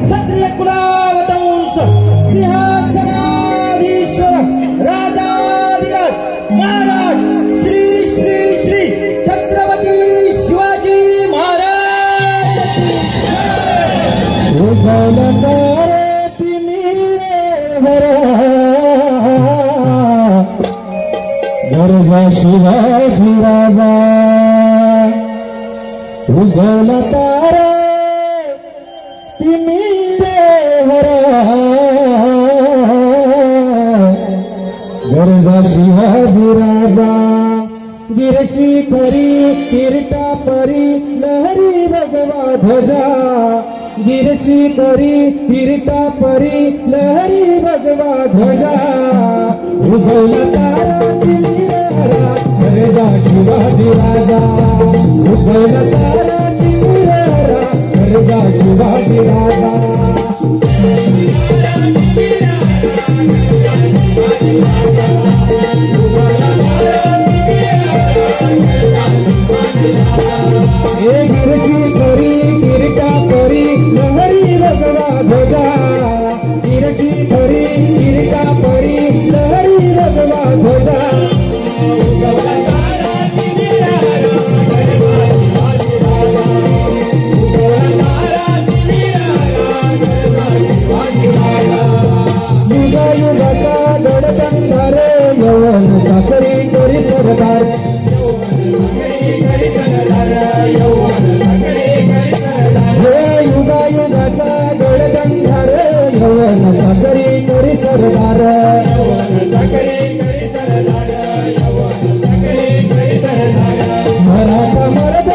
क्षत्रिय कुलावतंस सिंहासनाधीश्वर राजाधिराज महाराज श्री श्री श्री छत्रपती शिवाजी महाराज। शिवाजी राजा उगवला तारा गरजा शिवाजी राजा गिरशी खरी किरटा परी लहरी भगवा ध्वजा गिरशी खरी किरटा परी लहरी भगवा ध्वजा उगवला तारा गरजा शिवाजी राजा उगवला तारा गरजा शिवाजी राजा गिरशी करी किरटा परी लहरी भगवा ध्वजा गिरशी करी किरटा परी लहरी भगवा ध्वजा युगायुगाचा गडगंधार यवन साखरी करी सरदार युगायुगाचा गडगंधार यवन साखरी करी सरदार मराठा मरद